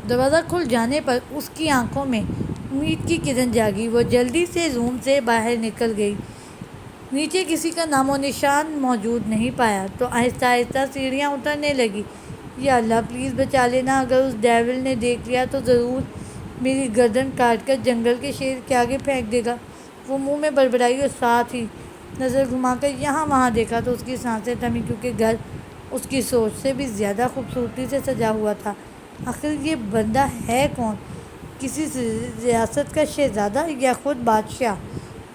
دروازہ کھل جانے پر اس کی آنکھوں میں امید کی کرن جاگی۔ وہ جلدی سے روم سے باہر نکل گئی۔ نیچے کسی کا نام و نشان موجود نہیں پایا تو آہستہ آہستہ سیڑھیاں اترنے لگی۔ یا اللہ پلیز بچا لینا، اگر اس ڈیول نے دیکھ لیا تو ضرور میری گردن کاٹ کر جنگل کے شیر کے آگے پھینک دے گا۔ وہ منہ میں بڑبڑائی اور ساتھ ہی نظر گھما کر یہاں وہاں دیکھا تو اس کی سانسیں تھمی، کیونکہ گھر اس کی سوچ سے بھی زیادہ خوبصورتی سے سجا ہوا تھا۔ آخر یہ بندہ ہے کون؟ کسی ریاست کا شہزادہ یا خود بادشاہ؟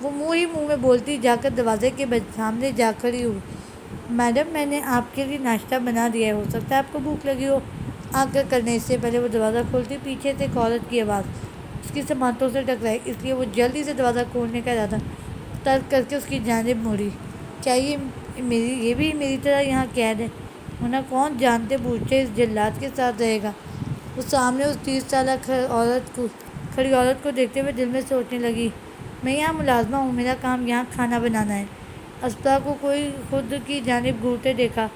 وہ منہ ہی منہ میں بولتی جا کر دروازے کے سامنے جا کھڑی ہوئی۔ میڈم، میں نے آپ کے لیے ناشتہ بنا دیا ہے، ہو سکتا ہے آپ کو بھوک لگی ہو۔ آگ کرنے سے پہلے وہ دروازہ کھولتی پیچھے سے ایک عورت کی آواز اس کی سماعتوں سے ٹکرائی، اس لیے وہ جلدی سے دروازہ کھولنے کا ارادہ ترک کر کے اس کی جانب مڑی۔ کیا یہ بھی میری طرح یہاں قید ہے؟ ورنہ کون جانتے بوجھتے اس جلاد کے ساتھ رہے گا؟ وہ سامنے اس 30 سالہ کھڑی عورت کو دیکھتے ہوئے دل میں سوچنے لگی، میں یہاں ملازمہ ہوں، میرا کام یہاں کھانا بنانا ہے۔ اسپرا کو کوئی خود کی جانب گھورتے دیکھا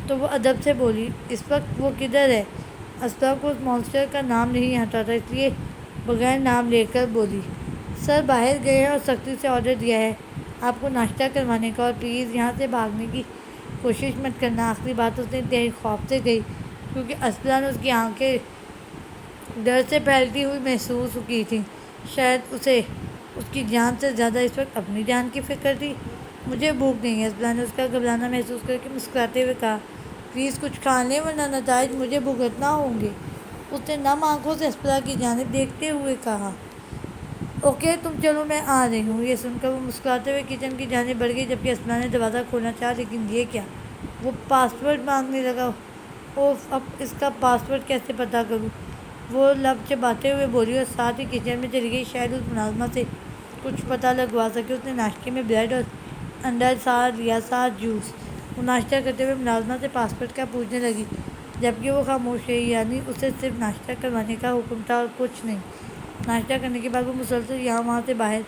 تو وہ ادب سے بولی، اس وقت وہ کدھر ہے؟ اسپرا کو اس مانسٹر کا نام نہیں آتا تھا، اس لیے بغیر نام لے کر بولی، سر باہر گئے ہیں اور سختی سے آرڈر دیا ہے آپ کو ناشتہ کروانے کا، اور پلیز یہاں سے بھاگنے کی کوشش مت کرنا۔ آخری بات اس نے انتہائی خوف سے کہی، کیونکہ اسپرا نے اس کی آنکھیں ڈر سے پھیلتی ہوئی محسوس کی تھیں۔ شاید اسے اس کی جان سے زیادہ اس وقت اپنی جان کی فکر تھی۔ مجھے بھوک نہیں ہے، اسپرا نے اس کا گھبرانا محسوس کر کے مسکراتے ہوئے کہا، پلیز کچھ کھا لیں ورنہ نتائج مجھے بھگتنا ہوں گے۔ اس نے نم آنکھوں سے اسپرا کی جانب دیکھتے ہوئے کہا، اوکے تم چلو میں آ رہی ہوں۔ یہ سن کر وہ مسکراتے ہوئے کچن کی جانب بڑھ گئی، جبکہ اسپرا نے دروازہ کھولنا چاہا، لیکن یہ کیا؟ وہ پاس ورڈ مانگنے لگا۔ اوف، اب اس کا پاس ورڈ کیسے پتہ کروں؟ وہ لب چباتے ہوئے بولی اور ساتھ ہی کچن میں چلی گئی، شاید اس ملازمہ سے کچھ پتہ لگوا سکے۔ اس نے ناشتے میں بریڈ اور انڈا لیا، ساتھ جوس۔ وہ ناشتہ کرتے ہوئے ملازمہ سے پاس ورڈ کا پوچھنے لگی، جبکہ وہ خاموش رہی، یعنی اسے صرف ناشتہ کروانے کا حکم تھا اور کچھ نہیں۔ ناشتہ کرنے کے بعد وہ مسلسل یہاں وہاں سے باہر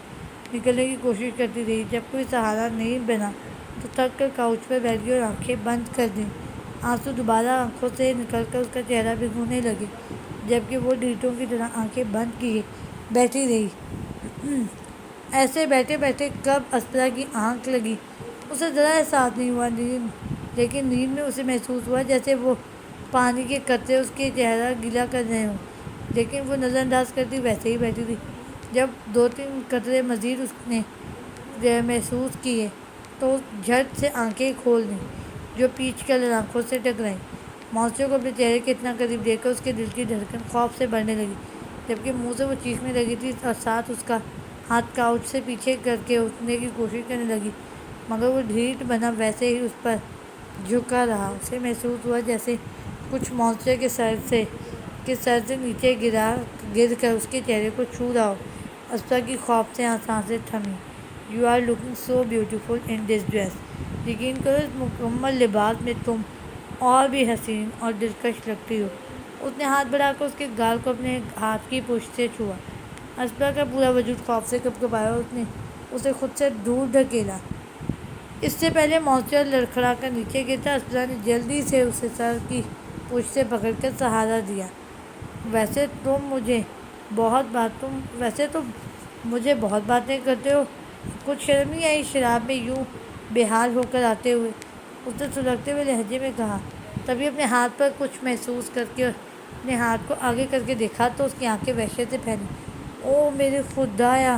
نکلنے کی کوشش کرتی رہی۔ جب کوئی سہارا نہیں بنا تو تھک کر کاؤچ پر بیٹھ گئی اور آنکھیں بند کر دیں۔ آنسو دوبارہ آنکھوں سے نکل کر اس کا چہرہ بھگونے لگے، جبکہ وہ ڈھیٹوں کی طرح آنکھیں بند کیے بیٹھی رہی۔ ایسے بیٹھے بیٹھے کب اسپرا کی آنکھ لگی اسے ذرا احساس نہیں ہوا، لیکن نیند میں اسے محسوس ہوا جیسے وہ پانی کے قطرے اس کے چہرہ گیلا کر رہے ہوں، لیکن وہ نظر انداز کرتی ویسے ہی بیٹھی تھی۔ جب 2-3 قطرے مزید اس نے محسوس کیے تو جھٹ سے آنکھیں کھول دیں، جو پیچ کلر آنکھوں سے ٹکرائیں۔ مانسٹر کو اپنے چہرے کے اتنا قریب دیکھ کر اس کے دل کی دھڑکن خوف سے بڑھنے لگی، جبکہ منہ سے وہ چیخنے لگی تھی اور ساتھ اس کا ہاتھ کاؤچ سے پیچھے کر کے اٹھنے کی کوشش کرنے لگی، مگر وہ ڈھیٹ بنا ویسے ہی اس پر جھکا رہا۔ اسے محسوس ہوا جیسے کچھ مانسٹر کے سر سے نیچے گر کر اس کے چہرے کو چھو رہا ہو۔ اسپرا کی خوف سے سانسیں تھمیں۔ You are looking so beautiful in this dress, یقین کرو اس مکمل لباس میں تم اور بھی حسین اور دلکش لگتی ہو۔ اس نے ہاتھ بڑھا کر اس کے گال کو اپنے ہاتھ کی پشت سے چھوا۔ اسپرا کا پورا وجود خوف سے کپکپایا اور اس نے اسے خود سے دور دھکیلا۔ اس سے پہلے مانسٹر لڑکھڑا کر نیچے گرتا، اسپرا نے جلدی سے اسے سر کی پشت سے پکڑ کر سہارا دیا۔ ویسے تم مجھے بہت باتیں کرتے ہو، کچھ شرم نہیں آئی شراب میں یوں بے حال ہو کر آتے ہوئے؟ اس نے سلگتے ہوئے لہجے میں کہا۔ تبھی اپنے ہاتھ پر کچھ محسوس کر کے اپنے ہاتھ کو آگے کر کے دیکھا تو اس کی آنکھیں وحشت سے پھیلیں۔ اوہ میرے خدایا،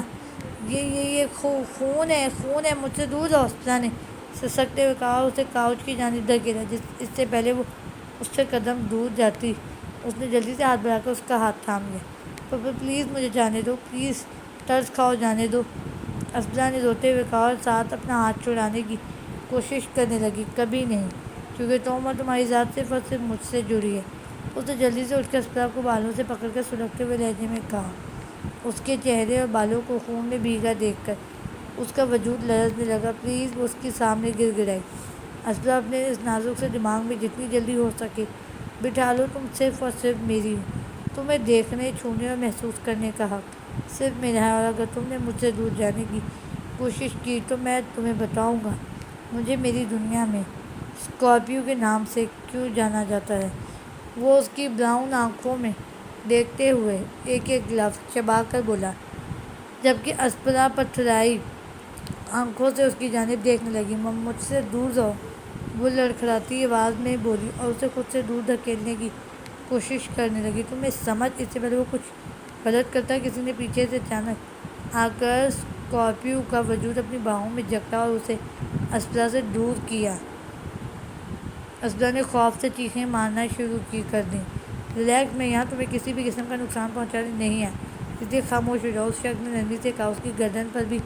یہ خون ہے، مجھ سے دور رہو، اسپرا نے سسکتے ہوئے کہا اور اسے کاؤچ کی جانب دھکیلا۔ اس سے پہلے وہ اس سے قدم دور جاتی، اس نے جلدی سے ہاتھ بڑھا کر اس کا ہاتھ تھام لیا۔ پاپا پلیز مجھے جانے دو، پلیز ترس کھاؤ جانے دو، اسپرا نے روتے ہوئے کہا اور ساتھ اپنا ہاتھ چھڑانے کی کوشش کرنے لگی۔ کبھی نہیں، کیونکہ تم اور تمہاری ذات صرف اور صرف مجھ سے جڑی ہے۔ اس نے جلدی سے اٹھ کر اسپرا کو بالوں سے پکڑ کر سلگتے ہوئے لہجے میں کہا، اس کے چہرے اور بالوں کو خون میں بھیگا دیکھ کر اس کا وجود لرزنے لگا۔ پلیز، وہ اس کے سامنے گر گڑائی۔ اسپرا اپنے اس نازک سے دماغ میں جتنی جلدی ہو سکے بٹھا لو، تم صرف اور صرف میری ہو، تمہیں دیکھنے، چھونے اور محسوس کرنے کا حق صرف میرا ہے، اور اگر تم نے مجھ سے دور جانے کی کوشش کی تو میں تمہیں بتاؤں گا مجھے میری دنیا میں اسکارپیو کے نام سے کیوں جانا جاتا ہے۔ وہ اس کی براؤن آنکھوں میں دیکھتے ہوئے ایک ایک لفظ چبا کر بولا، جبکہ اسپرا پتھرائی آنکھوں سے اس کی جانب دیکھنے لگی۔ مجھ سے دور رہو، وہ لڑکھڑاتی آواز میں بولی اور اسے خود سے دور دھکیلنے کی کوشش کرنے لگی۔ تمہیں سمجھ، اس سے پہلے وہ کچھ غلط کرتا، کسی نے پیچھے سے اچانک آ کر اسکارپیو کا وجود اپنی باہوں میں جکڑا اور اسے اسپرا سے دور کیا۔ اسپرا نے خوف سے چیخیں مارنا شروع کر دیں۔ ریلیکس، میں یہاں تمہیں کسی بھی قسم کا نقصان پہنچانے نہیں ہے، اس لیے خاموش ہو جاؤ۔ اس شخص نے نرمی سے کہا۔ اس کی گردن پر بھی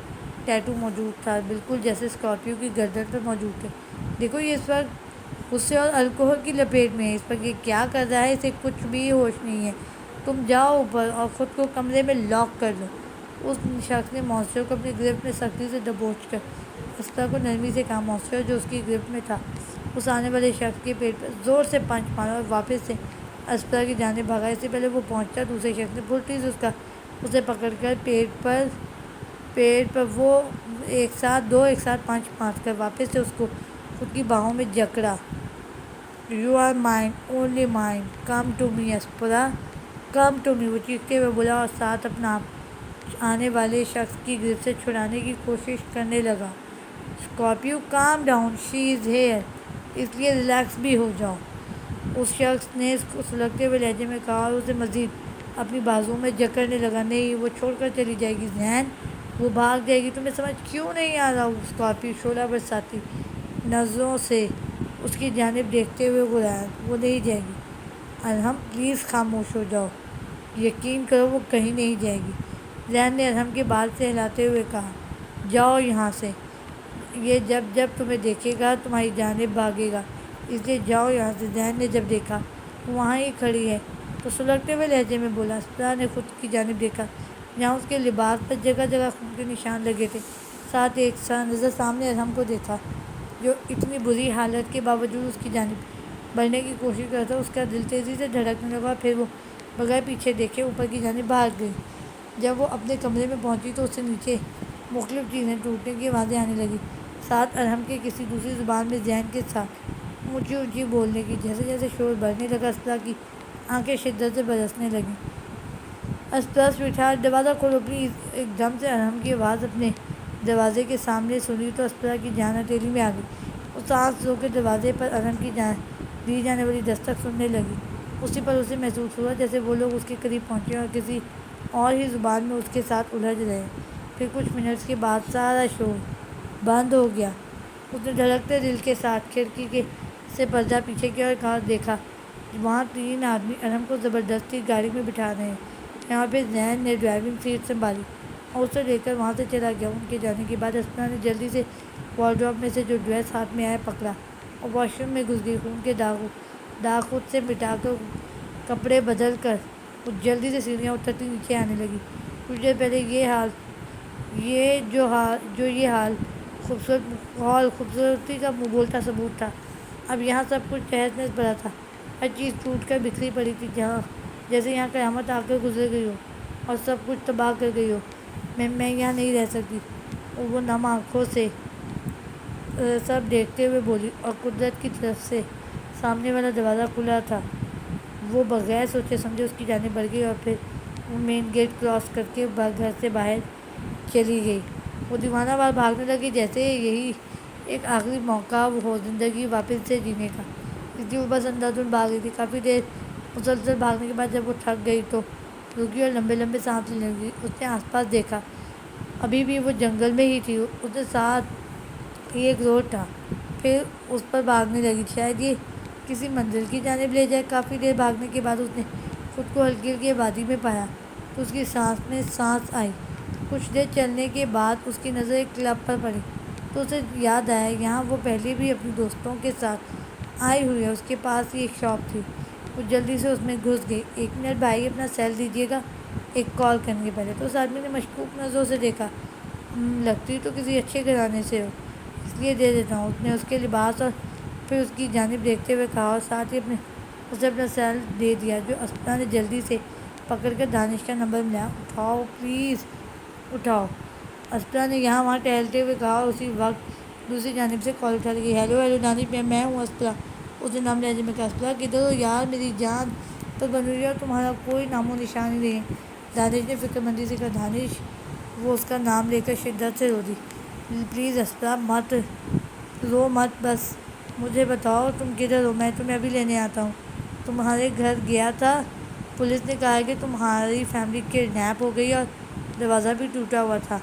ٹیٹو موجود تھا، بالکل جیسے اسکارپیو کی گردن پر موجود تھے۔ دیکھو، یہ اس وقت غصے اور الکوہل کی لپیٹ میں ہے، اس وقت یہ کیا کر رہا ہے اسے کچھ بھی ہوش نہیں ہے۔ تم جاؤ اوپر اور خود کو کمرے میں لاک کر لو۔ اس شخص نے مانسٹر کو اپنی گرفت میں سختی سے دبوچ کر اسپرا کو نرمی سے کہا۔ مانسٹر جو اس کی گرفت میں تھا اس آنے والے شخص کے پیٹ پر زور سے پنچ مارا اور واپس سے اسپرا کی جانب بھاگا۔ اس سے پہلے وہ پہنچتا، دوسرے شخص نے پھرتی سے اسے پکڑ کر پیٹ پر وہ ایک ساتھ پنچ مار کر واپس سے اس کو خود کی باہوں میں جکڑا۔ You are mine, only mine, come to me Aspra, come to me, وہ چیختے ہوئے بولا اور ساتھ اپنا آپ آنے والے شخص کی گرفت سے چھڑانے کی کوشش کرنے لگا۔ Scorpio, calm down, she is here, اس لیے ریلیکس بھی ہو جاؤ، اس شخص نے اس کو سلگتے ہوئے لہجے میں کہا اور اسے مزید اپنی بازو میں جکڑنے لگا۔ نہیں، وہ چھوڑ کر چلی جائے گی ذہن، وہ بھاگ جائے گی۔ تمہیں سمجھ کیوں نہیں آ رہا؟ اسکارپیو شعلہ برساتی نظروں سے اس کی جانب دیکھتے ہوئے بولا، وہ نہیں جائے گی۔ ارحم، پلیز خاموش ہو جاؤ، یقین کرو وہ کہیں نہیں جائے گی۔ ذہن نے ارحم کے بال سے ہلاتے ہوئے کہا، جاؤ یہاں سے، یہ جب تمہیں دیکھے گا تمہاری جانب بھاگے گا، اس لیے جاؤ یہاں سے۔ ذہن نے جب دیکھا وہ وہاں ہی کھڑی ہے تو سلگتے ہوئے لہجے میں بولا۔ اسپرا نے خود کی جانب دیکھا جہاں اس کے لباس پر جگہ جگہ خون کے نشان لگے تھے، ساتھ ایک نظر سامنے ارحم کو دیکھا جو اتنی بری حالت کے باوجود اس کی جانب بڑھنے کی کوشش کرتا۔ اس کا دل تیزی سے دھڑکنے لگا، پھر وہ بغیر پیچھے دیکھے اوپر کی جانب بھاگ گئی۔ جب وہ اپنے کمرے میں پہنچی تو اس سے نیچے مختلف چیزیں ٹوٹنے کی آوازیں آنے لگیں، ساتھ ارحم کے کسی دوسری زبان میں ذہن کے ساتھ اونچی اونچی بولنے کی۔ جیسے جیسے شور بڑھنے لگا، اسپرا کی آنکھیں شدت سے برسنے لگیں۔ اسپرا سویٹ ہارٹ، دروازہ کھولو پلیز۔ ایک دم سے ارحم کی آواز اپنے دروازے کے سامنے سنی تو اسپرا کی جان ہتھیلی میں آ گئی۔ وہ سانس رو کے دروازے پر ارحم کی دی جانے والی دستک سننے لگی۔ اسی پر اسے محسوس ہوا جیسے وہ لوگ اس کے قریب پہنچے اور کسی اور ہی زبان میں اس کے ساتھ الجھ رہے۔ پھر کچھ منٹس کے بعد سارا شور بند ہو گیا۔ اس نے دھڑکتے دل کے ساتھ کھڑکی سے پردہ پیچھے کیا اور دیکھا وہاں 3 آدمی ارحم کو زبردستی گاڑی میں بٹھا رہے ہیں۔ یہاں پہ ذہن نے ڈرائیونگ سیٹ سنبھالی اور اسے لے کر وہاں سے چلا گیا۔ ان کے جانے کے بعد اسپرا نے جلدی سے وارڈروب میں سے جو ڈریس ہاتھ میں آیا پکڑا اور واش روم میں گھس گئی۔ خون کے داغ خود سے مٹا کر کپڑے بدل کر وہ جلدی سے سیڑھیاں اترتی نیچے آنے لگی۔ کچھ دیر پہلے یہ حال خوبصورتی کا منہ بولتا ثبوت تھا، اب یہاں سب کچھ تہس نہس بھرا تھا۔ ہر چیز ٹوٹ کر بکھری پڑی تھی، جیسے یہاں قیامت آ کر گزر گئی ہو اور سب کچھ تباہ کر گئی ہو۔ میں یہاں نہیں رہ سکتی، وہ نم آنکھوں سے سب دیکھتے ہوئے بولی اور قدرت کی طرف سے سامنے والا دروازہ کھلا تھا۔ وہ بغیر سوچے سمجھے اس کی جانب بڑھ گئی اور پھر وہ مین گیٹ کراس کر کے گھر سے باہر چلی گئی۔ وہ دیوانہ وار بھاگنے لگی جیسے یہی ایک آخری موقع ہو زندگی واپس سے جینے کا، اس لیے وہ بس اندھا دھند بھاگ رہی تھی۔ کافی دیر مسلسل بھاگنے کے بعد جب وہ تھک گئی تو رکی اور لمبے لمبے سانس لینے لگی۔ اس نے آس پاس دیکھا، ابھی بھی وہ جنگل میں ہی تھی، اس کے ساتھ ہی ایک روڈ تھا، پھر اس پر بھاگنے لگی، شاید یہ کسی منزل کی جانب لے جائے۔ کافی دیر بھاگنے کے بعد اس نے خود کو ہلکی ہلکی آبادی میں پایا تو اس کی سانس میں سانس آئی۔ کچھ دیر چلنے کے بعد اس کی نظر ایک کلب پر پڑی تو اسے یاد آیا یہاں وہ پہلے بھی اپنے دوستوں کے ساتھ آئی ہوئی ہے، اس کے پاس ہی ایک شاپ تھی۔ وہ جلدی سے اس میں گھس گئی۔ 1 منٹ بھائی، اپنا سیل دیجیے گا، ایک کال کرنے کے پہلے۔ تو اس آدمی نے مشکوک نظروں سے دیکھا، لگتی تو کسی اچھے گھرانے سے ہو، اس لیے دے دیتا ہوں۔ اس نے اس کے لباس اور پھر اس کی جانب دیکھتے ہوئے کہا اور ساتھ ہی اسے اپنا سیل دے دیا، جو اسپرا نے جلدی سے پکڑ کر دانش کا نمبر ملایا۔ اٹھاؤ پلیز، اٹھاؤ، اسپرا نے یہاں وہاں ٹہلتے ہوئے کہا اور اسی وقت دوسری جانب سے کال اٹھا لگی۔ ہیلو دانش، میں ہوں اسپرا، اس نے نرم لہجے میں کہا۔ اسپرا، کدھر ہو یار میری جان؟ پر بنی ہوئی ہے اور تمہارا کوئی نام و نشان ہی نہیں ہے۔ دانش نے فکر مندی سے کہا۔ دانش وہ اس کا نام لے کر شدت سے رو دی۔ پلیز اسپرا مت رو مت، بس مجھے بتاؤ تم کدھر ہو، میں تمہیں ابھی لینے آتا ہوں۔ تمہارے گھر گیا تھا، پولیس نے کہا ہے کہ تمہاری فیملی کڈنیپ ہو گئی اور دروازہ بھی ٹوٹا ہوا تھا۔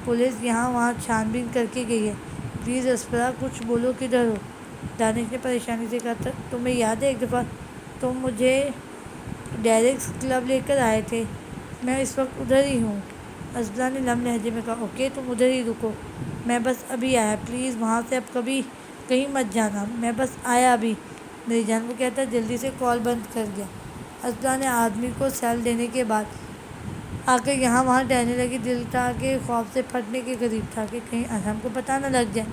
پولیس یہاں وہاں چھان بین کر کے گئی ہے۔ پلیز اسپرا کچھ بولو، کدھر ہو؟ دانش نے پریشانی سے کہا۔ تمہیں یاد ہے ایک دفعہ تم مجھے ڈیریکس کلب لے کر آئے تھے، میں اس وقت ادھر ہی ہوں۔ اسپرا نے لم لہجے میں کہا۔ اوکے تم ادھر ہی رکو، میں بس ابھی آیا، پلیز وہاں سے اب کبھی کہیں مت جانا، میں بس آیا ابھی میری جان۔ وہ کہتا جلدی سے کال بند کر گیا۔ اسپرا نے آدمی کو سیل دینے کے بعد آ کر یہاں وہاں ٹہلنے لگی۔ دل تھا کہ خوف سے پھٹنے کے قریب تھا کہ کہیں ارحم کو پتہ نہ لگ جائے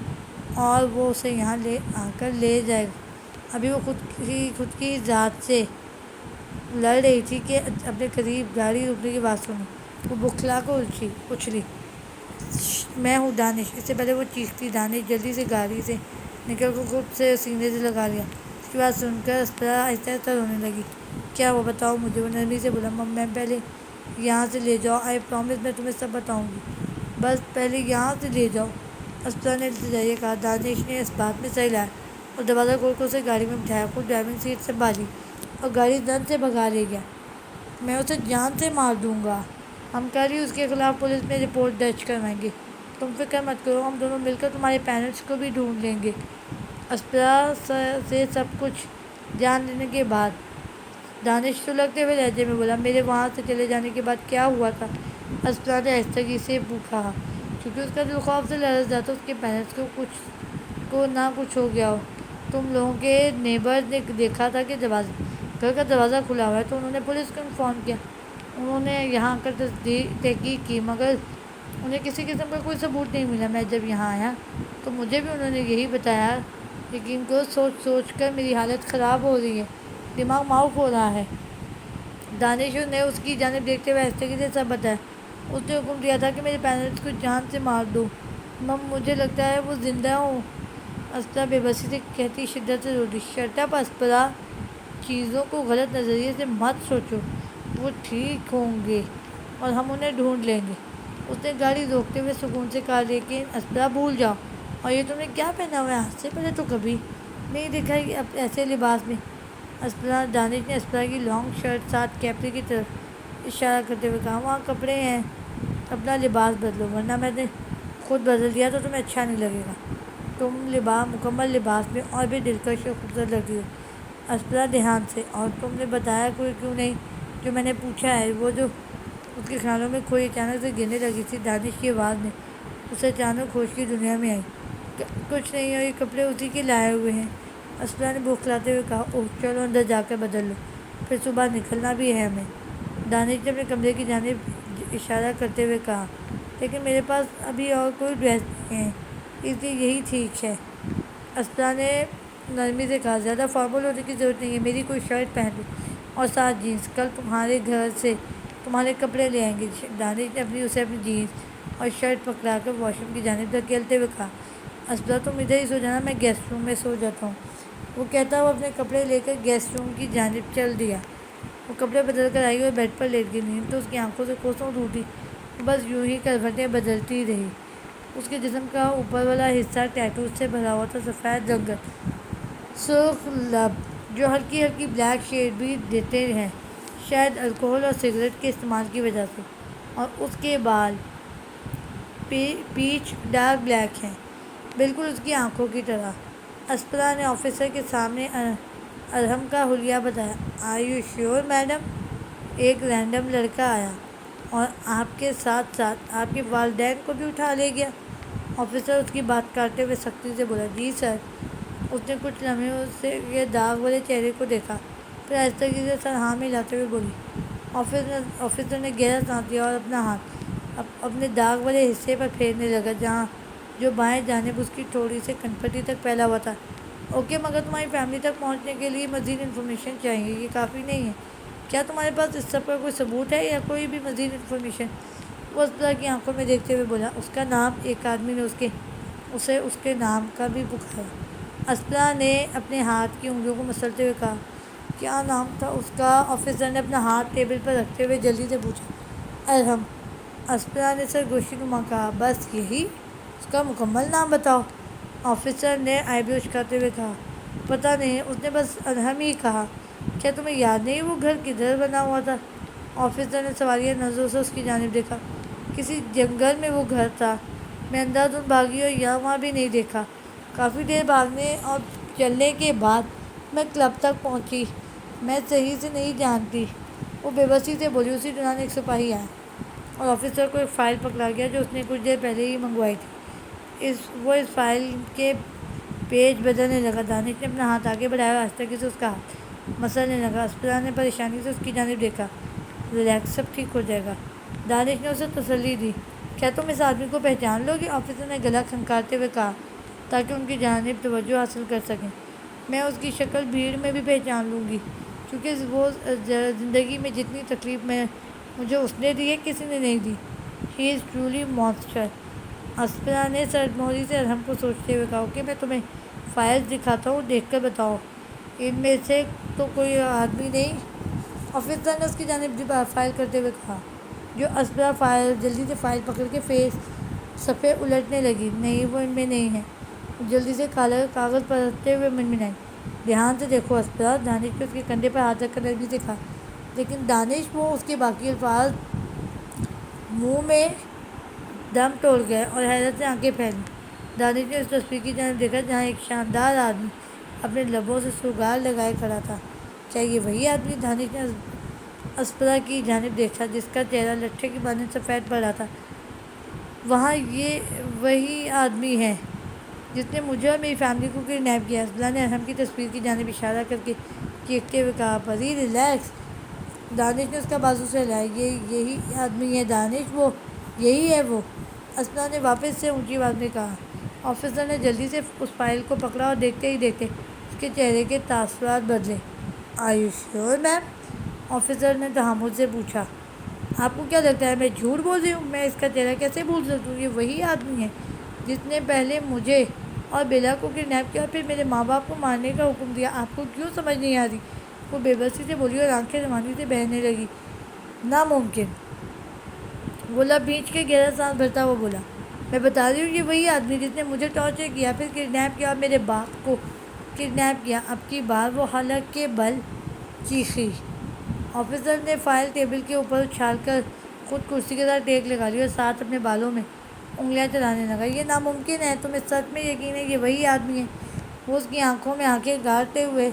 اور وہ اسے یہاں لے آ کر لے جائے گا۔ ابھی وہ خود کی ذات سے لڑ رہی تھی کہ اپنے قریب گاڑی رکنے کی بات سنی۔ وہ بکھلا کر اچھلی۔ میں ہوں دانش۔ اس سے پہلے وہ چیختی، دانش جلدی سے گاڑی سے نکل کر خود سے سینے سے لگا لیا۔ اس کی بات سن کر اسپرا آہستہ آہستہ رونے لگی۔ کیا ہوا بتاؤ مجھے، وہ نرمی سے بولا۔ میں پہلے یہاں سے لے جاؤ، آئی پرومس میں تمہیں سب بتاؤں گی، بس پہلے یہاں سے لے جاؤ، اسپرا نے التجائیہ کہا۔ دانش نے اس بات میں سر ہلایا اور دروازہ کھول کر اسے گاڑی میں بٹھایا، خود ڈرائیونگ سیٹ سے بالی اور گاڑی دن سے بھگا لے گیا۔ میں اسے جان سے مار دوں گا، ہم کل ہی اس کے خلاف پولیس میں رپورٹ درج کروائیں گے، تم فکر مت کرو، ہم دونوں مل کر تمہارے پیرنٹس کو بھی ڈھونڈ لیں گے۔ اسپرا سے سب کچھ جان لینے کے بعد دانش سلگتے ہوئے لہجے میں بولا۔ میرے وہاں سے چلے جانے کے بعد کیا ہوا تھا؟ اسپرا نے آہستگی سے کہا، کیونکہ اس کا دل خوف سے لرز رہا تھا اس کے پیرنٹس کو نہ کچھ ہو گیا ہو۔ تم لوگوں کے نیبر نے دیکھا تھا کہ گھر کا دروازہ کھلا ہوا ہے تو انہوں نے پولیس کو انفارم کیا۔ انہوں نے یہاں آ کر تحقیق کی مگر انہیں کسی قسم کا کوئی ثبوت نہیں ملا۔ میں جب یہاں آیا تو مجھے بھی انہوں نے یہی بتایا۔ یقین کو سوچ کر میری حالت خراب ہو رہی ہے، دماغ معاف ہو رہا ہے۔ دانش نے اس کی جانب دیکھتے ہوئے آہستگی سے سب بتایا۔ اس نے حکم دیا تھا کہ میرے پیرنٹس کو جان سے مار دو۔ مجھے لگتا ہے وہ زندہ ہوں، اسپرا بے بسی سے کہتی شدت سے روتی۔ شٹ اپ اسپرا، چیزوں کو غلط نظریے سے مت سوچو، وہ ٹھیک ہوں گے اور ہم انہیں ڈھونڈ لیں گے۔ اس نے گاڑی روکتے ہوئے سکون سے کہا۔ لیکن اسپرا بھول جاؤ، اور یہ تم نے کیا پہنا ہوا ہے، آج سے پہلے تو کبھی نہیں دیکھا ایسے لباس میں۔ دانش نے اسپرا کی لانگ شرٹ ساتھ کیپری کی طرف اشارہ کرتے ہوئے کہا۔ وہاں کپڑے ہیں، اپنا لباس بدلو ورنہ میں نے خود بدل دیا تو تمہیں اچھا نہیں لگے گا۔ تم مکمل لباس میں اور بھی دلکش اور خوبصورت لگتی ہو اسپرا، دھیان سے۔ اور تم نے بتایا کوئی کیوں نہیں جو میں نے پوچھا ہے؟ وہ جو اس کے خیالوں میں کھوئی اچانک سے گرنے لگی تھی۔ دانش کی آواز میں اسے اچانک ہوش کی دنیا میں آئی۔ کچھ نہیں، اور یہ کپڑے اسی کے لائے ہوئے ہیں، اسپرا نے بوکھلاتے ہوئے کہا۔ اوہ چلو اندر جا کر بدل لو، پھر صبح نکلنا بھی ہے ہمیں۔ دانش نے اپنے کمرے کی جانب اشارہ کرتے ہوئے کہا۔ لیکن میرے پاس ابھی اور کوئی ڈریس نہیں ہے، اس لیے یہی ٹھیک ہے، اسپرا نے نرمی سے کہا۔ زیادہ فارمل ہونے کی ضرورت نہیں ہے، میری کوئی شرٹ پہن لو اور ساتھ جینس، کل تمہارے گھر سے تمہارے کپڑے لے آئیں گے۔ دانش نے اسے اپنی جینس اور شرٹ پکڑا کر واش روم کی جانب دھکیلتے ہوئے کہا۔ اسپرا تم ادھر ہی سو جانا، میں گیسٹ روم میں سو جاتا ہوں۔ وہ کہتا وہ اپنے کپڑے لے کر گیسٹ روم کی جانب چل دیا۔ وہ کپڑے بدل کر آئی اور بیڈ پر لیٹ گئی۔ نیند تو اس کی آنکھوں سے کوسوں دور تھی، وہ بس یوں ہی کروٹیں بدلتی رہی۔ اس کے جسم کا اوپر والا حصہ ٹیٹوز سے بھرا ہوا تھا، سفید رنگت، سرخ لب جو ہلکی ہلکی بلیک شیڈ بھی دیتے ہیں، شاید الکحل اور سگریٹ کے استعمال کی وجہ سے، اور اس کے بال پیچ ڈارک بلیک ہیں، بالکل اس کی آنکھوں کی طرح۔ اسپرا نے آفیسر کے سامنے ارحم کا حلیہ بتایا۔ Are you sure madam? ایک رینڈم لڑکا آیا اور آپ کے ساتھ ساتھ آپ کے والدین کو بھی اٹھا لے گیا؟ آفیسر اس کی بات کاٹتے ہوئے سختی سے بولا۔ جی سر۔ اس نے کچھ لمحے اسے یہ داغ والے چہرے کو دیکھا، پھر آہستگی سے سر ہاں میں ہلاتے ہوئے بولی۔ آفیسر نے گہرا سانس لیا اور اپنا ہاتھ اپنے داغ والے حصے پر پھیرنے لگا جو بائیں جانب اس کی تھوڑی سے کنپٹی تک پھیلا ہوا تھا۔ اوکے، مگر تمہاری فیملی تک پہنچنے کے لیے مزید انفارمیشن چاہیے، یہ کافی نہیں ہے۔ کیا تمہارے پاس اس سب کا کوئی ثبوت ہے یا کوئی بھی مزید انفارمیشن؟ وہ اسپرا کی آنکھوں میں دیکھتے ہوئے بولا۔ اس کا نام، ایک آدمی نے اسے اس کے نام کا بھی پکارا۔ اسپرا نے اپنے ہاتھ کی انگلیوں کو مسلتے ہوئے کہا۔ کیا نام تھا اس کا؟ آفیسر نے اپنا ہاتھ ٹیبل پر رکھتے ہوئے جلدی سے پوچھا۔ ارحم، اسپرا نے سرگوشی نما کہا۔ بس یہی؟ اس کا مکمل نام بتاؤ۔ آفیسر نے آئی برو اچکاتے ہوئے کہا۔ پتہ نہیں، اس نے بس ارحم ہی کہا۔ کیا تمہیں یاد نہیں وہ گھر کدھر بنا ہوا تھا؟ آفیسر نے سوالیہ نظروں سے اس کی جانب دیکھا۔ کسی جنگل میں وہ گھر تھا۔ میں اندھا دھند بھاگی اور یہاں وہاں بھی نہیں دیکھا۔ کافی دیر بھاگنے اور چلنے کے بعد میں کلب تک پہنچی۔ میں صحیح سے نہیں جانتی، وہ بے بسی سے بولی۔ اسی دوران ایک سپاہی آیا اور آفیسر کو ایک فائل پکڑا گیا جو اس نے کچھ دیر پہلے ہی منگوائی تھی۔ وہ اس فائل کے پیج بدلنے لگا۔ دانش نے اپنا ہاتھ آگے بڑھایا اور آہستگی سے اس کا ہاتھ مسلنے لگا۔ اسپرا نے پریشانی سے اس کی جانب دیکھا۔ ریلیکس، سب ٹھیک ہو جائے گا، دانش نے اسے تسلی دی۔ کیا تم اس آدمی کو پہچان لو گی؟ آفیسر نے گلا کھنکارتے ہوئے کہا تاکہ ان کی جانب توجہ حاصل کر سکیں۔ میں اس کی شکل بھیڑ میں بھی پہچان لوں گی، کیونکہ وہ زندگی میں جتنی تکلیف مجھے اس نے دی ہے کسی نے نہیں دی۔ ہی از ٹرولی مانسٹر۔ اسپرا نے سرگموری سے ارحم کو سوچتے ہوئے کہا۔ اوکے، میں تمہیں فائلز دکھاتا ہوں، دیکھ کر بتاؤ ان میں سے تو کوئی آدمی نہیں؟ آفیسر نے اس کی جانب فائل کرتے ہوئے کہا۔ جو اسپرا جلدی سے فائل پکڑ کے صفحے الٹنے لگی۔ نہیں، وہ ان میں نہیں ہے۔ جلدی سے کاغذ پلٹتے ہوئے منمنائی۔ دھیان سے دیکھو اسپرا، دانش نے اس کے کندھے پر ہاتھ رکھ کر نرمی سے کہا۔ لیکن دانش، وہ اس کے باقی الفاظ منہ میں دم توڑ گئے اور حیرت سے آنکھیں پھیلیں۔ دانش نے اس تصویر کی جانب دیکھا جہاں ایک شاندار آدمی اپنے لبوں سے سوگار لگائے کھڑا تھا۔ کیا یہ وہی آدمی؟ دانش نے اسپرا کی جانب دیکھا جس کا چہرہ لٹھے کی مانند سفید پڑ رہا تھا۔ وہاں، یہ وہی آدمی ہے جس نے مجھے اور میری فیملی کو کڈنیپ کیا۔ اسپرا نے ارحم کی تصویر کی جانب اشارہ کر کے چیختے ہوئے کہا۔ پری، ریلیکس۔ دانش نے اس کا بازو سے ہلایا۔ یہی آدمی ہے دانش، یہی ہے وہ، اسپرا نے واپس سے اونچی آواز میں کہا۔ آفیسر نے جلدی سے اس فائل کو پکڑا اور دیکھتے ہی دیکھتے اس کے چہرے کے تاثرات بدلے۔ Are you sure ma'am? Officer نے تحمل سے پوچھا۔ آپ کو کیا لگتا ہے میں جھوٹ بول رہی ہوں؟ میں اس کا چہرہ کیسے بھول سکتی ہوں؟ یہ وہی آدمی ہے جس نے پہلے مجھے اور بیلا کو کڈنیپ کیا اور پھر میرے ماں باپ کو مارنے کا حکم دیا۔ آپ کو کیوں سمجھ نہیں آ رہی؟ وہ بے بسی سے بولی اور آنکھیں روانی سے بہنے لگی۔ ناممکن! وہ لب بھینچ کے گہرا سانس بھرتا ہوا بولا۔ میں بتا رہی ہوں، یہ وہی آدمی جس نے مجھے ٹارچر کیا، پھر کڈنیپ کیا اور میرے باپ کو کڈنیپ کیا۔ اب کی بار وہ حلق کے بل چیخی۔ آفیسر نے فائل ٹیبل کے اوپر اچھال کر خود کرسی کے ساتھ ٹیک لگا لی اور ساتھ اپنے بالوں میں انگلیاں چلانے لگا۔ یہ ناممکن ہے، تمہیں سچ میں یقین ہے یہ وہی آدمی ہے؟ وہ اس کی آنکھوں میں آنکھیں گاڑتے ہوئے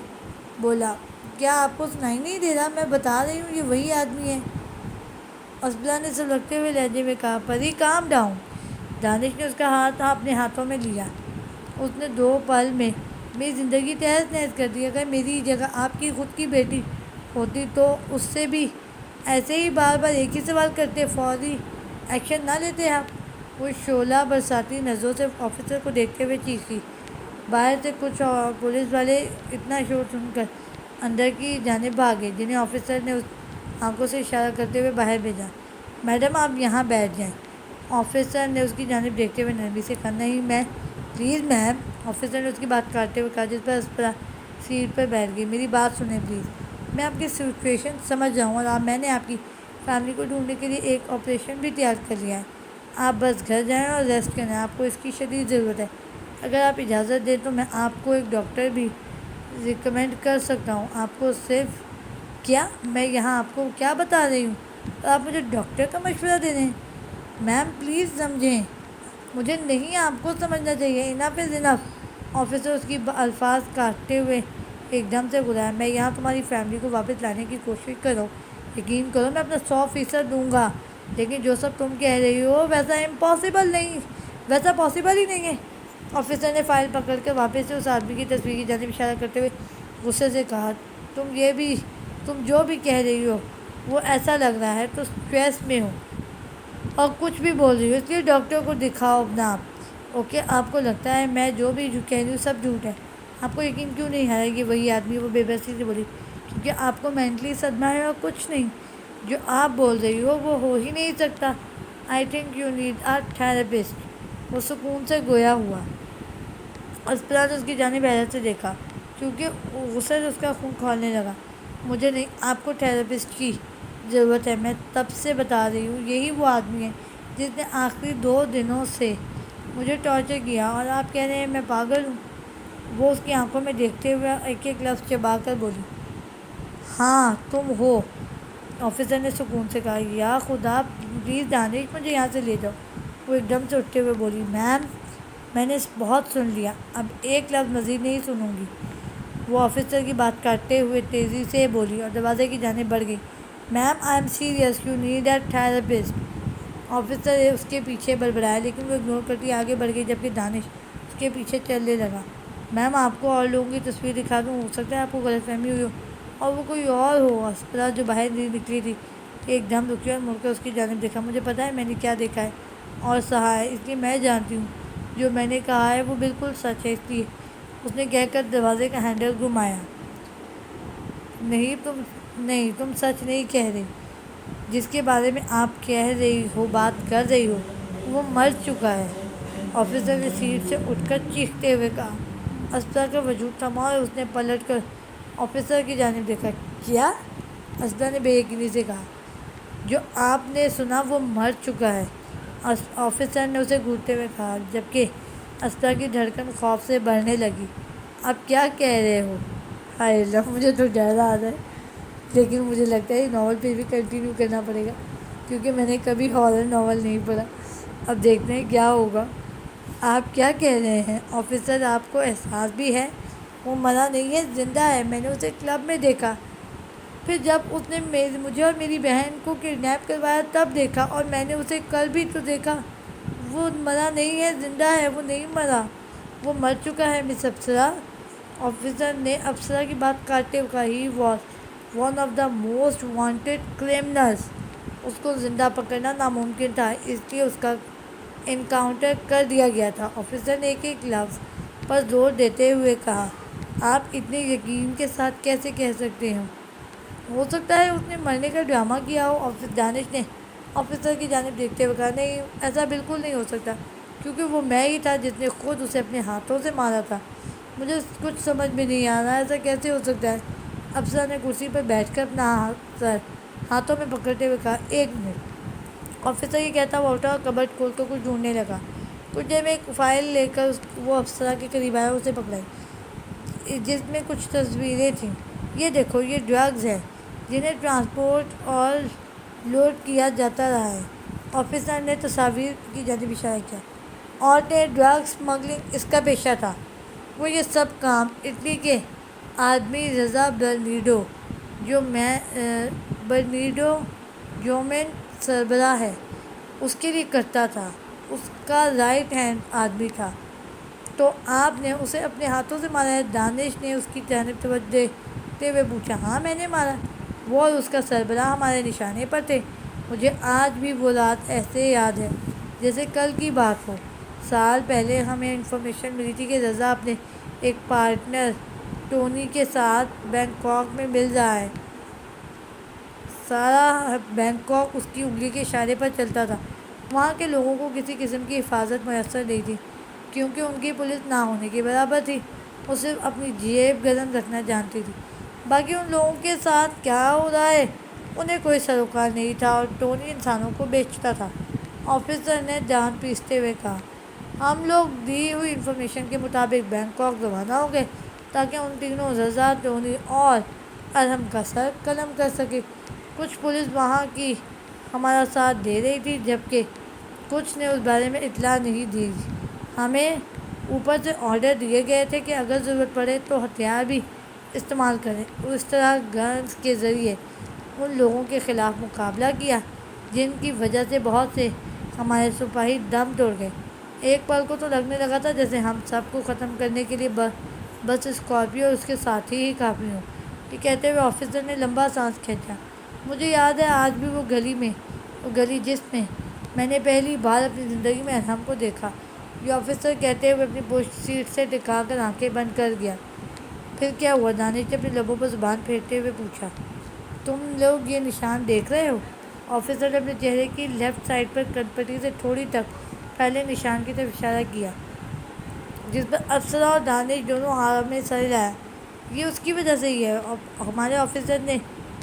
بولا۔ کیا آپ کو سنائی نہیں دے رہا؟ میں بتا رہی ہوں یہ وہی آدمی ہے، اسپرا نے سلگتے ہوئے لہجے میں کہا۔ پری، کام ڈاؤن۔ دانش نے اس کا ہاتھ اپنے ہاتھوں میں لیا۔ اس نے 2 پل میں میری زندگی تہس نہس کر دی۔ اگر میری جگہ آپ کی خود کی بیٹی ہوتی تو اس سے بھی ایسے ہی بار بار ایک ہی سوال کرتے، فوری ایکشن نہ لیتے آپ؟ وہ شعلہ برساتی نظروں سے آفیسر کو دیکھتے ہوئے چیخی۔ باہر سے کچھ پولیس والے اتنا شور سن کر اندر کی جانب بھاگے، جنہیں آفیسر نے اس آنکھوں سے اشارہ کرتے ہوئے باہر بھیجا۔ میڈم، آپ یہاں بیٹھ جائیں۔ آفیسر نے اس کی جانب دیکھتے ہوئے نرمی سے کہا۔ نہیں، میں پلیز میم، آفیسر نے اس کی بات کاٹتے ہوئے کہا، جس پر اسپرا سیٹ پر بیٹھ گئی۔ میری بات سنیں پلیز، میں آپ کی سچویشن سمجھ رہا ہوں اور میں نے آپ کی فیملی کو ڈھونڈنے کے لیے ایک آپریشن بھی تیار کر لیا ہے۔ آپ بس گھر جائیں اور ریسٹ کریں، آپ کو اس کی شدید ضرورت ہے۔ اگر آپ اجازت دیں تو میں آپ کو ایک ڈاکٹر بھی ریکمینڈ کر سکتا ہوں۔ آپ کو صرف… کیا؟ میں یہاں آپ کو کیا بتا رہی ہوں اور آپ مجھے ڈاکٹر کا مشورہ دے رہے ہیں؟ میم پلیز سمجھیں، مجھے نہیں آپ کو سمجھنا چاہیے۔ انف از انف۔ آفیسر اس کی الفاظ کاٹتے ہوئے ایک دم سے بلایا۔ میں یہاں تمہاری فیملی کو واپس لانے کی کوشش کر رہا ہوں، یقین کرو میں اپنا 100% دوں گا، لیکن جو سب تم کہہ رہی ہو ویسا پاسبل ہی نہیں ہے۔ آفیسر نے فائل پکڑ کر واپس سے اس آدمی کی تصویر کی جانب اشارہ کرتے ہوئے غصے سے کہا۔ تم جو بھی کہہ رہی ہو وہ ایسا لگ رہا ہے تو اسٹریس میں ہو اور کچھ بھی بول رہی ہو، اس لیے ڈاکٹر کو دکھاؤ اپنا آپ۔ اوکے، آپ کو لگتا ہے میں جو بھی کہہ رہی ہوں سب جھوٹ ہے؟ آپ کو یقین کیوں نہیں ہے یہ وہی آدمی؟ وہ بے بسی سے بولی۔ کیونکہ آپ کو مینٹلی صدمہ ہے اور کچھ نہیں۔ جو آپ بول رہی ہو وہ ہو ہی نہیں سکتا۔ I think you need a therapist. وہ سکون سے گویا ہوا۔ اسپرا نے اس کی جانب حیرت سے دیکھا۔ کیونکہ غصے سے اس کا خون کھولنے لگا۔ مجھے نہیں، آپ کو تھراپسٹ کی ضرورت ہے، میں تب سے بتا رہی ہوں، یہی وہ آدمی ہے جس نے آخری 2 دنوں سے مجھے ٹارچر کیا، اور آپ کہہ رہے ہیں میں پاگل ہوں؟ وہ اس کی آنکھوں میں دیکھتے ہوئے ایک ایک لفظ چبا کر بولی، ہاں تم ہو۔ آفیسر نے سکون سے کہا، یا خدا پلیز دانش مجھے یہاں سے لے جاؤ۔ وہ ایک دم سے اٹھتے ہوئے بولی، میم میں نے بہت سن لیا، اب ایک لفظ مزید نہیں سنوں گی۔ وہ آفیسر کی بات کاٹتے ہوئے تیزی سے بولی اور دروازے کی جانب بڑھ گئی، ma'am I am serious, you need a therapist. Officer اس کے پیچھے بڑبڑایا لیکن وہ اگنور کرتی آگے بڑھ گئی، جبکہ دانش اس کے پیچھے چلنے لگا۔ میم آپ کو اور لوگوں کی تصویر دکھا دوں، ہو سکتا ہے آپ کو غلط فہمی ہوئی ہو اور وہ کوئی اور ہو۔ اسپرا جو باہر نکلی تھی ایک دم رکی اور مڑ کر اس کی جانب دیکھا، مجھے پتہ ہے میں نے کیا دیکھا ہے اور سہا ہے، اس لیے میں جانتی ہوں جو میں نے کہا ہے وہ بالکل سچ ہے، اس لیے اس نے کہہ کر دروازے کا ہینڈل گھمایا۔ نہیں تم سچ نہیں کہہ رہی، جس کے بارے میں آپ کہہ رہی ہو، بات کر رہی ہو، وہ مر چکا ہے۔ آفیسر نے سیٹ سے اٹھ کر چیختے ہوئے کہا۔ اسپرا کا وجود تھما اور اس نے پلٹ کر آفیسر کی جانب دیکھا۔ کیا؟ اسپرا نے بے یقینی سے کہا، جو آپ نے سنا وہ مر چکا ہے، آفیسر نے اسے گھورتے ہوئے کہا، جبکہ اسپرا کی دھڑکن خوف سے بڑھنے لگی۔ آپ کیا کہہ رہے ہو؟ ہائے اللہ، مجھے تو ڈر آ رہا ہے، لیکن مجھے لگتا ہے یہ ناول پھر بھی کنٹینیو کرنا پڑے گا کیونکہ میں نے کبھی ہارر ناول نہیں پڑھا۔ اب دیکھتے ہیں کیا ہوگا۔ آپ کیا کہہ رہے ہیں آفیسر؟ آپ کو احساس بھی ہے؟ وہ مرا نہیں ہے، زندہ ہے، میں نے اسے کلب میں دیکھا، پھر جب اس نے مجھے اور میری بہن کو کڈنیپ کروایا تب دیکھا، اور میں نے اسے کل بھی تو دیکھا۔ وہ مرا نہیں ہے، زندہ ہے، وہ نہیں مرا، وہ مر چکا ہے مس اپسرا۔ آفیسر نے اپسرا کی بات کاٹتے ہوئے کہا، he was one of the most wanted criminals. اس کو زندہ پکڑنا ناممکن تھا، اس لیے اس کا انکاؤنٹر کر دیا گیا تھا۔ آفیسر نے ایک ایک لفظ پر زور دیتے ہوئے کہا، آپ اتنے یقین کے ساتھ کیسے کہہ سکتے ہو؟ ہو سکتا ہے اس نے مرنے کا ڈرامہ کیا ہو۔ دانش نے آفیسر کی جانب دیکھتے ہوئے کہا، نہیں ایسا بالکل نہیں ہو سکتا، کیونکہ وہ میں ہی تھا جس نے خود اسے اپنے ہاتھوں سے مارا تھا۔ مجھے کچھ سمجھ میں نہیں آ رہا، ایسا کیسے ہو سکتا ہے؟ افسر نے کرسی پر بیٹھ کر اپنا سر ہاتھوں میں پکڑتے ہوئے کہا، ایک منٹ۔ آفیسر یہ کہتا ہوا اٹھا اور کبرڈ کھول کر کچھ ڈھونڈنے لگا۔ کچھ دیر میں ایک فائل لے کر وہ افسرا کے قریب آیا اور اسے پکڑائی، جس میں کچھ تصویریں تھیں۔ یہ دیکھو، یہ ڈرگز ہیں جنہیں ٹرانسپورٹ اور لوڈ کیا جاتا رہا ہے۔ آفیسر نے تصاویر کی جانب اشارہ کیا۔ عورتیں، ڈرگ اسمگلنگ اس کا پیشہ تھا۔ وہ یہ سب کام اٹلی کے آدمی رضا برنیڈو یومین سربراہ ہے، اس کے لیے کرتا تھا، اس کا رائٹ ہینڈ آدمی تھا۔ تو آپ نے اسے اپنے ہاتھوں سے مارا ہے؟ دانش نے اس کی جانب توجہ دیتے ہوئے پوچھا۔ ہاں میں نے مارا، وہ اور اس کا سربراہ ہمارے نشانے پر تھے۔ مجھے آج بھی وہ رات ایسے یاد ہے جیسے کل کی بات ہو۔ سال پہلے ہمیں انفارمیشن ملی تھی کہ رضا اپنے ایک پارٹنر ٹونی کے ساتھ بینکاک میں مل رہا ہے۔ سارا بینکاک اس کی انگلی کے اشارے پر چلتا تھا۔ وہاں کے لوگوں کو کسی قسم کی حفاظت میسر نہیں تھی کیونکہ ان کی پولیس نہ ہونے کے برابر تھی، وہ صرف اپنی جیب گرم رکھنا جانتی تھی۔ باقی ان لوگوں کے ساتھ کیا ہو رہا ہے انہیں کوئی سروکار نہیں تھا، اور ٹونی انسانوں کو بیچتا تھا۔ آفیسر نے دانت پیستے ہوئے کہا، ہم لوگ دی ہوئی انفارمیشن کے مطابق بینکاک روانہ ہو گئے تاکہ ان تینوں رضا، ٹونی اور ارحم کا سر قلم کر سکے۔ کچھ پولیس وہاں کی ہمارا ساتھ دے رہی تھی، جبکہ کچھ نے اس بارے میں اطلاع نہیں دی۔ ہمیں اوپر سے آرڈر دیے گئے تھے کہ اگر ضرورت پڑے تو ہتھیار بھی استعمال کریں، اور اس طرح گنز کے ذریعے ان لوگوں کے خلاف مقابلہ کیا جن کی وجہ سے بہت سے ہمارے سپاہی دم توڑ گئے۔ ایک پل کو تو لگنے لگا تھا جیسے ہم سب کو ختم کرنے کے لیے بس اسکارپیو اور اس کے ساتھی ہی کافی ہوں۔ یہ کہتے ہوئے آفیسر نے لمبا سانس کھینچا۔ مجھے یاد ہے آج بھی وہ گلی جس میں نے پہلی بار اپنی زندگی میں ارحم کو دیکھا۔ یہ آفیسر کہتے ہوئے اپنی پشت سیٹ سے ٹکا کر آنکھیں بند کر گیا۔ پھر کیا ہوا؟ دانش نے اپنے لبوں پر زبان پھیرتے ہوئے پوچھا۔ تم لوگ یہ نشان دیکھ رہے ہو؟ آفیسر نے اپنے چہرے کی لیفٹ سائڈ پر کنپٹی سے تھوڑی تک پہلے نشان کی طرف اشارہ کیا، جس پر افسرا اور دانش دونوں آرام میں سر ہلایا۔ یہ اس کی وجہ سے ہی ہے. ہمارے آفیسر نے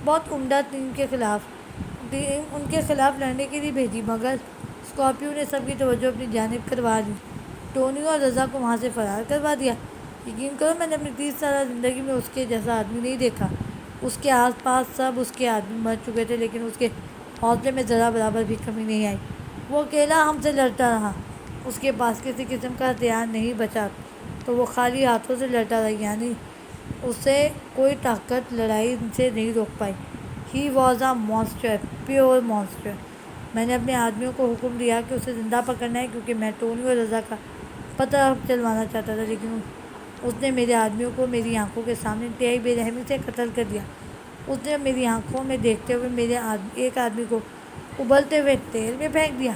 بہت عمدہ ٹیم کے خلاف ان کے خلاف لڑنے کے لیے بھیجی، مگر اسکارپیو نے سب کی توجہ اپنی جانب کروا لی. ٹونی اور رضا کو وہاں سے فرار کروا دیا. یقین کرو میں نے اپنی 30 سالہ زندگی میں اس کے جیسا آدمی نہیں دیکھا. اس کے آس پاس سب اس کے آدمی مر چکے تھے، لیکن اس کے حوصلے میں ذرا برابر بھی کمی نہیں آئی. وہ اکیلا ہم سے لڑتا رہا. اس کے پاس کسی قسم کا ہتھیار نہیں بچا تو وہ خالی ہاتھوں سے لڑتا رہا، یعنی اسے کوئی طاقت لڑائی سے نہیں روک پائی. He was a monster, pure monster. میں نے اپنے آدمیوں کو حکم دیا کہ اسے زندہ پکڑنا ہے، کیونکہ میں ٹونی اور رضا کا پتہ چلوانا چاہتا تھا، لیکن اس نے میرے آدمیوں کو میری آنکھوں کے سامنے انتہائی بے رحمی سے قتل کر دیا. اس نے میری آنکھوں میں دیکھتے ہوئے میرے ایک آدمی کو ابلتے ہوئے تیل میں پھینک دیا.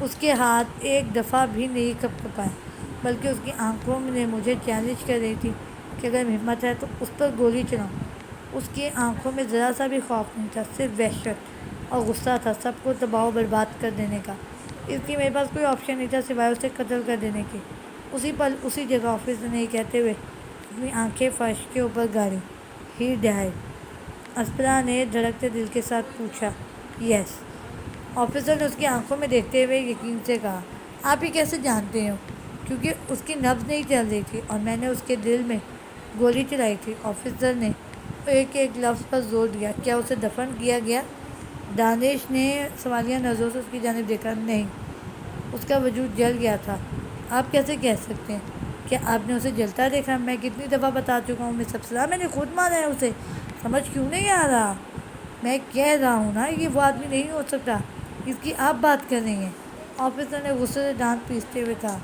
اس کے ہاتھ ایک دفعہ بھی نہیں کپ پائے، بلکہ اس کی آنکھوں نے مجھے چیلنج کر رہی تھی کہ اگر ہمت ہے تو اس پر گولی چلاؤں. اس کی آنکھوں میں ذرا سا بھی خوف نہیں تھا، صرف وحشت اور غصہ تھا سب کو تباہ و برباد کر دینے کا. اس لیے میرے پاس کوئی آپشن نہیں تھا سوائے اسے قتل کر دینے کے. اسی پل اسی جگہ آفیسر نے کہتے ہوئے اپنی آنکھیں فرش کے اوپر گاڑی. ہی ڈائیڈ. اسپرا نے دھڑکتے دل کے ساتھ پوچھا. یس. آفیسر نے اس کی آنکھوں میں دیکھتے ہوئے یقین سے کہا. آپ یہ کیسے جانتے ہو؟ کیونکہ اس کی نبض نہیں چل رہی تھی اور میں نے اس کے دل میں گولی چلائی تھی. آفیسر نے ایک ایک لفظ پر زور دیا. کیا اسے دفن کیا گیا؟ دانش نے سوالیہ نظروں سے اس کی جانب دیکھا. نہیں، اس کا وجود جل گیا تھا. آپ کیسے کہہ سکتے ہیں؟ کیا آپ نے اسے جلتا دیکھا؟ میں کتنی دفعہ بتا چکا ہوں مس اپسرا، میں نے خود مارا ہے اسے. سمجھ کیوں نہیں آ رہا؟ میں کہہ رہا ہوں نا یہ وہ آدمی نہیں ہو سکتا جس کی آپ بات کر رہی ہیں. آفیسر نے غصے سے دانت پیستے ہوئے کہا.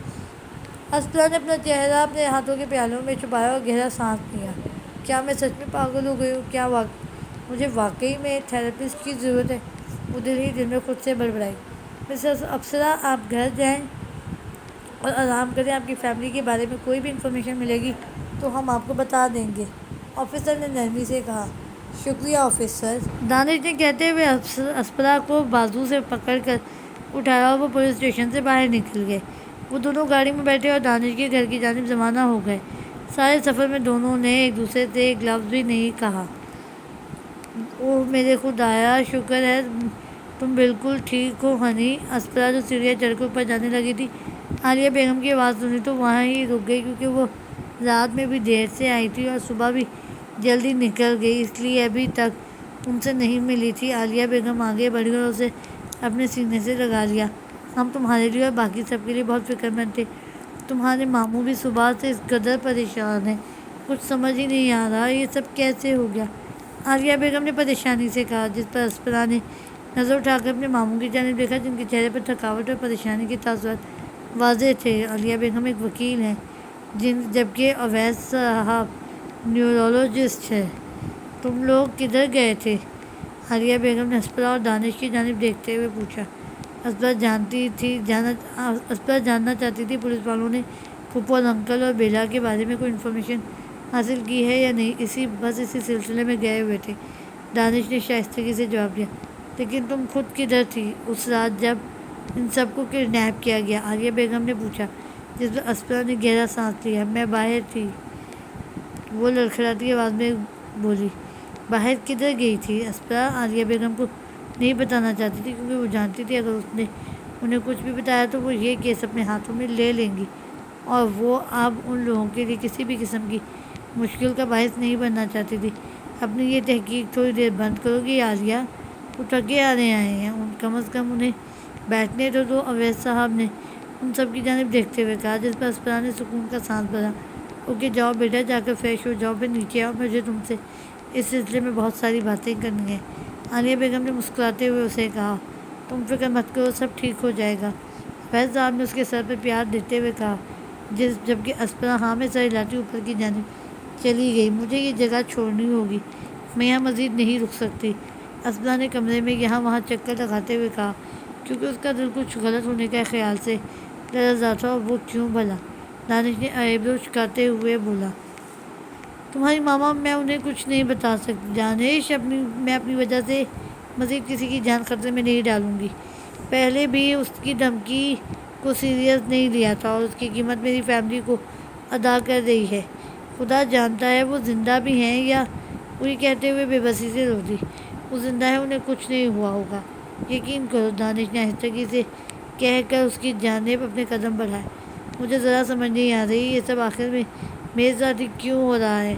اسپرا نے اپنا چہرہ اپنے ہاتھوں کے پیالوں میں چھپایا اور گہرا سانس لیا. کیا میں سچ میں پاگل ہو گئی ہوں؟ کیا مجھے واقعی میں تھراپسٹ کی ضرورت ہے؟ وہ دل ہی دل میں خود سے بڑبڑائی. مسز اپسرا آپ گھر جائیں اور آرام کریں. آپ کی فیملی کے بارے میں کوئی بھی انفارمیشن ملے گی تو ہم آپ کو بتا دیں گے. آفیسر نے نرمی سے کہا. شکریہ آفیسر. دانش نے کہتے ہوئے اسپرا کو بازو سے پکڑ کر اٹھایا اور وہ پولیس اسٹیشن سے باہر نکل گئے. وہ دونوں گاڑی میں بیٹھے اور دانش کے گھر کی جانب روانہ ہو گئے. سارے سفر میں دونوں نے ایک دوسرے سے ایک لفظ بھی نہیں کہا. اوہ میرے خدایا، شکر ہے تم بالکل ٹھیک ہو ہنی. اسپرا جو سیڑھیاں چڑھ کر اوپر جانے لگی تھی، عالیہ بیگم کی آواز سنی تو وہاں ہی رک گئی، کیونکہ وہ رات میں بھی دیر سے آئی تھی اور صبح بھی جلدی نکل گئی، اس لیے ابھی تک ان سے نہیں ملی تھی. عالیہ بیگم آگے بڑھی اور اسے اپنے سینے سے لگا لیا. ہم تمہارے لیے اور باقی سب کے لیے بہت فکر مند تھے. تمہارے ماموں بھی صبح سے اس قدر پریشان ہیں، کچھ سمجھ ہی نہیں آ رہا یہ سب کیسے ہو گیا. عالیہ بیگم نے پریشانی سے کہا، جس پر اسپرا نے نظر اٹھا کر اپنے ماموں کی جانب دیکھا، جن کے چہرے پر تھکاوٹ اور پریشانی کے تاثرات واضح تھے. عالیہ بیگم ایک وکیل ہیں، جبکہ اویس صاحب نیورولوجسٹ ہیں. تم لوگ کدھر گئے تھے؟ عالیہ بیگم نے اسپرا اور دانش کی جانب دیکھتے ہوئے پوچھا. اسپرا جاننا چاہتی تھی پولیس والوں نے پھپھو اور انکل اور بیلا کے بارے میں کوئی انفارمیشن حاصل کی ہے یا نہیں. بس اسی سلسلے میں گئے ہوئے تھے. دانش نے شائستگی سے جواب دیا. لیکن تم خود کدھر تھی اس رات جب ان سب کو کڈنیپ کیا گیا؟ عالیہ بیگم نے پوچھا، جس پر اسپرا نے گہرا سانس لیا. میں باہر تھی، وہ لڑکھڑاتی آواز میں بولی. باہر کدھر گئی تھی؟ اسپرا عالیہ بیگم کو نہیں بتانا چاہتی تھی، کیونکہ وہ جانتی تھی اگر اس نے انہیں کچھ بھی بتایا تو وہ یہ کیس اپنے ہاتھوں میں لے لیں گی، اور وہ اب ان لوگوں کے لیے کسی بھی قسم کی مشکل کا باعث نہیں بننا چاہتی تھی. اپنی یہ تحقیق تھوڑی دیر بند کرو گی عالیہ؟ وہ تھکے آنے آئے ہیں، کم از کم انہیں بیٹھنے تو. اویس صاحب نے ان سب کی جانب دیکھتے ہوئے کہا، جس پر اسپرا نے سکون کا سانس بھرا. اوکے جاؤ بیٹا، جا کر فریش ہو جاؤ، پھر نیچے آؤ، مجھے تم سے اس سلسلے میں بہت ساری باتیں کرنی ہیں. عالیہ بیگم نے مسکراتے ہوئے اسے کہا. تم فکر مت کرو، سب ٹھیک ہو جائے گا. اویس صاحب نے اس کے سر پر پیار دیتے ہوئے کہا، جبکہ اسپرا ہاں میں سر ہلاتی اوپر کی جانب چلی گئی. مجھے یہ جگہ چھوڑنی ہوگی، میں یہاں مزید نہیں رک سکتی. اسپرا نے کمرے میں یہاں وہاں چکر لگاتے ہوئے کہا، کیونکہ اس کا دل کچھ غلط ہونے کے خیال سے لرزا تھا. اور وہ کیوں بھلا؟ دانش نے آئیبرو چکاتے ہوئے بولا. تمہاری ماما، میں انہیں کچھ نہیں بتا سکتی. دانش، میں اپنی وجہ سے مزید کسی کی جان خطرے میں نہیں ڈالوں گی. پہلے بھی اس کی دھمکی کو سیریس نہیں لیا تھا اور اس کی قیمت میری فیملی کو ادا کر رہی ہے. خدا جانتا ہے وہ زندہ بھی ہیں یا پوری کہتے ہوئے بے بسی سے رو دی۔ وہ زندہ ہے، انہیں کچھ نہیں ہوا ہوگا، یقین کرو، دانش نے آہستگی سے کہہ کر اس کی جانب اپنے قدم بڑھائے۔ مجھے ذرا سمجھ نہیں آ رہی یہ سب آخر میں میرے ساتھ ہی کیوں ہو رہا ہے۔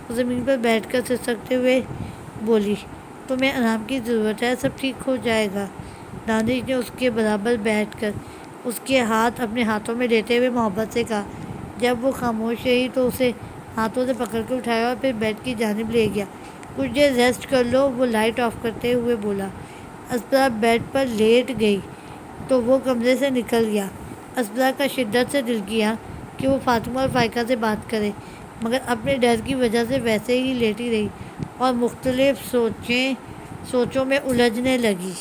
وہ زمین پر بیٹھ کر سسکتے ہوئے بولی، تمہیں آرام کی ضرورت ہے، سب ٹھیک ہو جائے گا۔ دانش نے اس کے برابر بیٹھ کر اس کے ہاتھ اپنے ہاتھوں میں لیتے ہوئے محبت سے کہا۔ جب وہ خاموش رہی تو اسے ہاتھوں سے پکڑ کے اٹھایا اور پھر بیڈ کی جانب لے گیا۔ کچھ دیر ریسٹ کر لو، وہ لائٹ آف کرتے ہوئے بولا۔ اسپرا بیڈ پر لیٹ گئی تو وہ کمرے سے نکل گیا۔ اسپرا کا شدت سے دل کیا کہ وہ فاطمہ اور فائقہ سے بات کرے، مگر اپنے ڈر کی وجہ سے ویسے ہی لیٹی رہی اور مختلف سوچوں میں الجھنے لگی۔